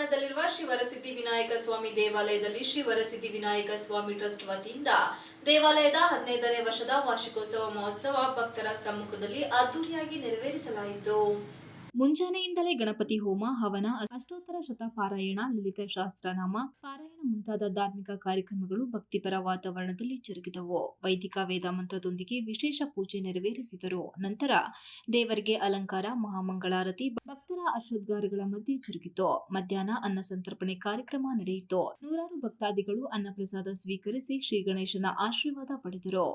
ಆವರಣದಲ್ಲಿರುವ ಶ್ರೀ ವರಸಿದ್ಧಿ ವಿನಾಯಕ ಸ್ವಾಮಿ ದೇವಾಲಯದಲ್ಲಿ ಶ್ರೀ ವರಸಿದ್ಧಿ ವಿನಾಯಕ ಸ್ವಾಮಿ ಟ್ರಸ್ಟ್ ವತಿಯಿಂದ ದೇವಾಲಯದ 15ನೇ ವರ್ಷದ ವಾರ್ಷಿಕೋತ್ಸವ ಮಹೋತ್ಸವ ಭಕ್ತರ ಸಮ್ಮುಖದಲ್ಲಿ ಅದ್ದೂರಿಯಾಗಿ ನೆರವೇರಿಸಲಾಯಿತು. ಮುಂಜಾನೆಯಿಂದಲೇ ಗಣಪತಿ ಹೋಮ, ಹವನ, ಅಷ್ಟೋತ್ತರ ಶತಪಾರಾಯಣ, ಲಲಿತ ಶಾಸ್ತ್ರನಾಮ ಪಾರಾಯಣ ಮುಂತಾದ ಧಾರ್ಮಿಕ ಕಾರ್ಯಕ್ರಮಗಳು ಭಕ್ತಿಪರ ವಾತಾವರಣದಲ್ಲಿ ಜರುಗಿದವು. ವೈದಿಕ ವೇದ ಮಂತ್ರದೊಂದಿಗೆ ವಿಶೇಷ ಪೂಜೆ ನೆರವೇರಿಸಿದರು. ನಂತರ ದೇವರಿಗೆ ಅಲಂಕಾರ, ಮಹಾಮಂಗಳಾರತಿ ಭಕ್ತರ ಹರ್ಷೋದ್ಗಾರಗಳ ಮಧ್ಯೆ ಜರುಗಿತು. ಮಧ್ಯಾಹ್ನ ಅನ್ನ ಸಂತರ್ಪಣೆ ಕಾರ್ಯಕ್ರಮ ನಡೆಯಿತು. ನೂರಾರು ಭಕ್ತಾದಿಗಳು ಅನ್ನಪ್ರಸಾದ ಸ್ವೀಕರಿಸಿ ಶ್ರೀ ಗಣೇಶನ ಆಶೀರ್ವಾದ ಪಡೆದರು.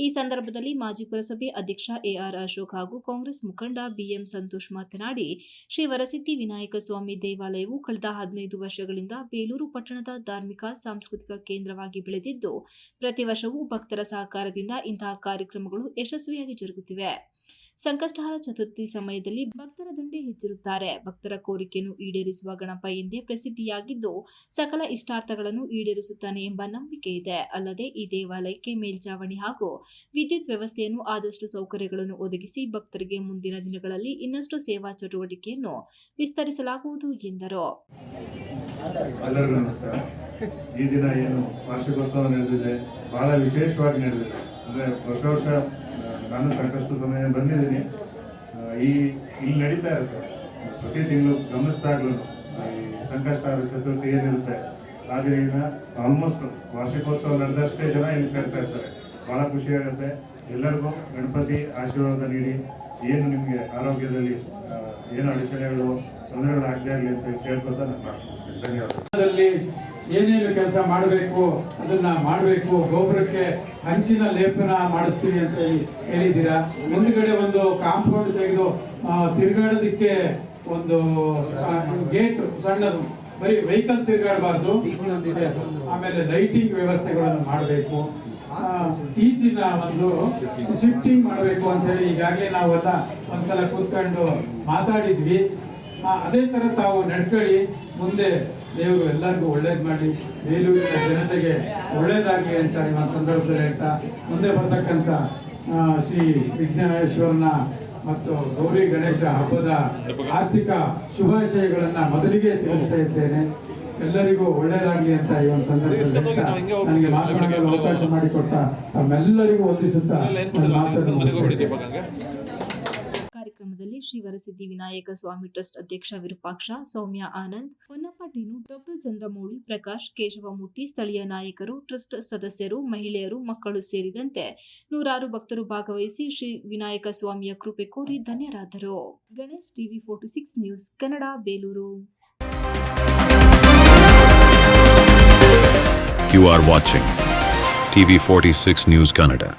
ಈ ಸಂದರ್ಭದಲ್ಲಿ ಮಾಜಿ ಪುರಸಭೆ ಅಧ್ಯಕ್ಷ ಎಆರ್ ಅಶೋಕ್ ಹಾಗೂ ಕಾಂಗ್ರೆಸ್ ಮುಖಂಡ ಬಿಎಂ ಸಂತೋಷ್ ಮಾತನಾಡಿ, ಶ್ರೀ ವರಸಿದ್ಧಿ ವಿನಾಯಕ ಸ್ವಾಮಿ ದೇವಾಲಯವು ಕಳೆದ 15 ವರ್ಷಗಳಿಂದ ಬೇಲೂರು ಪಟ್ಟಣದ ಧಾರ್ಮಿಕ ಸಾಂಸ್ಕೃತಿಕ ಕೇಂದ್ರವಾಗಿ ಬೆಳೆದಿದ್ದು, ಪ್ರತಿ ವರ್ಷವೂ ಭಕ್ತರ ಸಹಕಾರದಿಂದ ಇಂತಹ ಕಾರ್ಯಕ್ರಮಗಳು ಯಶಸ್ವಿಯಾಗಿ ಜರುಗುತ್ತಿವೆ. ಸಂಕಷ್ಟಹರ ಚತುರ್ಥಿ ಸಮಯದಲ್ಲಿ ಭಕ್ತರ ದಂಡೆ ಹೆಚ್ಚಿರುತ್ತಾರೆ. ಭಕ್ತರ ಕೋರಿಕೆಯನ್ನು ಈಡೇರಿಸುವ ಗಣಪ ಎಂದೇ ಪ್ರಸಿದ್ಧಿಯಾಗಿದ್ದು, ಸಕಲ ಇಷ್ಟಾರ್ಥಗಳನ್ನು ಈಡೇರಿಸುತ್ತಾನೆ ಎಂಬ ನಂಬಿಕೆ ಇದೆ. ಅಲ್ಲದೆ ಈ ದೇವಾಲಯಕ್ಕೆ ಮೇಲ್ಛಾವಣಿ ಹಾಗೂ ವಿದ್ಯುತ್ ವ್ಯವಸ್ಥೆಯನ್ನು ಆದಷ್ಟು ಸೌಕರ್ಯಗಳನ್ನು ಒದಗಿಸಿ ಭಕ್ತರಿಗೆ ಮುಂದಿನ ದಿನಗಳಲ್ಲಿ ಇನ್ನಷ್ಟು ಸೇವಾ ಚಟುವಟಿಕೆಯನ್ನು ವಿಸ್ತರಿಸಲಾಗುವುದು ಎಂದರು. ಎಲ್ಲರಿಗೂ ನಮಸ್ಕಾರ. ಈ ದಿನ ಏನು ವಾರ್ಷಿಕೋತ್ಸವ ನಡೆದಿದೆ, ಬಹಳ ವಿಶೇಷವಾಗಿ ನಡೆದಿದೆ. ಅಂದರೆ ವರ್ಷ ನಾನು ಸಾಕಷ್ಟು ಸಮಯ ಬಂದಿದ್ದೀನಿ. ಇಲ್ಲಿ ನಡೀತಾ ಇರುತ್ತೆ ಪ್ರತಿ ತಿಂಗಳು ಗಮನಿಸಿದಾಗಲೂ ಈ ಸಂಕಷ್ಟಹರ ಚತುರ್ಥಿ ಏನಿರುತ್ತೆ ಆ ದಿನ ಆಲ್ಮೋಸ್ಟ್ ವಾರ್ಷಿಕೋತ್ಸವ ನಡೆದಷ್ಟೇ ಜನ ಇಲ್ಲಿ ಸೇರ್ತಾ ಇರ್ತಾರೆ. ಭಾಳ ಖುಷಿಯಾಗುತ್ತೆ. ಎಲ್ಲರಿಗೂ ಗಣಪತಿ ಆಶೀರ್ವಾದ ನೀಡಿ ಏನು ನಿಮಗೆ ಆರೋಗ್ಯದಲ್ಲಿ ಏನು ಅಡಚಣೆಗಳು ತೊಂದರೆಗಳಾಗದೇ ಆಗಲಿ ಅಂತ ಕೇಳ್ಕೊತಾ ನಾನು ಪ್ರಾರ್ಥಿಸ್ತೀನಿ. ಧನ್ಯವಾದ. ಏನೇನು ಕೆಲಸ ಮಾಡಬೇಕು ಅದನ್ನ ಮಾಡಬೇಕು. ಗೊಬ್ಬರಕ್ಕೆ ಹಂಚಿನ ಲೇಪನ ಮಾಡಿಸ್ತೀವಿ ಅಂತ ಹೇಳಿದ್ದೀರಾ. ಮುಂದ್ಗಡೆ ಒಂದು ಕಾಂಪೌಂಡ್ ತೆಗೆದು ತಿರುಗಾಡೋದಕ್ಕೆ ಒಂದು ಗೇಟ್ ಸಣ್ಣದು, ಬರೀ ವೆಹಿಕಲ್ ತಿರುಗಾಡಬಾರ್ದು. ಆಮೇಲೆ ಲೈಟಿಂಗ್ ವ್ಯವಸ್ಥೆಗಳನ್ನು ಮಾಡಬೇಕು. ಈಚಿನ ಒಂದು ಶಿಫ್ಟಿಂಗ್ ಮಾಡಬೇಕು ಅಂತ ಹೇಳಿ ಈಗಾಗಲೇ ನಾವೆಲ್ಲ ಒಂದ್ಸಲ ಕೂತ್ಕೊಂಡು ಮಾತಾಡಿದ್ವಿ. ಅದೇ ಥರ ತಾವು ನಡ್ಕೊಳ್ಳಿ. ಮುಂದೆ ದೇವರು ಎಲ್ಲರಿಗೂ ಒಳ್ಳೇದು ಮಾಡಿ, ಬೇಲೂರಿನ ಜನತೆಗೆ ಒಳ್ಳೇದಾಗಲಿ ಅಂತ ಈ ಸಂದರ್ಭದಲ್ಲಿ ಹೇಳ್ತಾ, ಮುಂದೆ ಬರ್ತಕ್ಕಂಥ ಶ್ರೀ ವಿಘ್ನೇಶ್ವರನ ಮತ್ತು ಗೌರಿ ಗಣೇಶ ಹಬ್ಬದ ಆರ್ಥಿಕ ಶುಭಾಶಯಗಳನ್ನು ಮೊದಲಿಗೆ ತಿಳಿಸ್ತಾ ಇದ್ದೇನೆ. ಎಲ್ಲರಿಗೂ ಒಳ್ಳೇದಾಗಲಿ ಅಂತ ಈ ಒಂದು ಸಂದರ್ಭದಲ್ಲಿ ನನಗೆ ಮಾತನಾಡಲು ಅವಕಾಶ ಮಾಡಿಕೊಟ್ಟ ತಮ್ಮೆಲ್ಲರಿಗೂ ವಂದಿಸುತ್ತಾ ಕಾರ್ಯಕ್ರಮದಲ್ಲಿ ಶ್ರೀ ವರಸಿದ್ಧಿ ವಿನಾಯಕ ಸ್ವಾಮಿ ಟ್ರಸ್ಟ್ ಅಧ್ಯಕ್ಷ ವಿರೂಪಾಕ್ಷ, ಸೌಮ್ಯ ಆನಂದ್, ಹೊನ್ನಪ್ಪ ಟೀನು, ಡಾಕ್ಟರ್ ಚಂದ್ರಮೌಳಿ, ಪ್ರಕಾಶ್, ಕೇಶವಮೂರ್ತಿ, ಸ್ಥಳೀಯ ನಾಯಕರು, ಟ್ರಸ್ಟ್ ಸದಸ್ಯರು, ಮಹಿಳೆಯರು, ಮಕ್ಕಳು ಸೇರಿದಂತೆ ನೂರಾರು ಭಕ್ತರು ಭಾಗವಹಿಸಿ ಶ್ರೀ ವಿನಾಯಕ ಸ್ವಾಮಿಯ ಕೃಪೆ ಕೋರಿ ಧನ್ಯರಾದರು. Ganesh, TV 46 news Kannada, Belur. You are watching TV 46 News Kannada.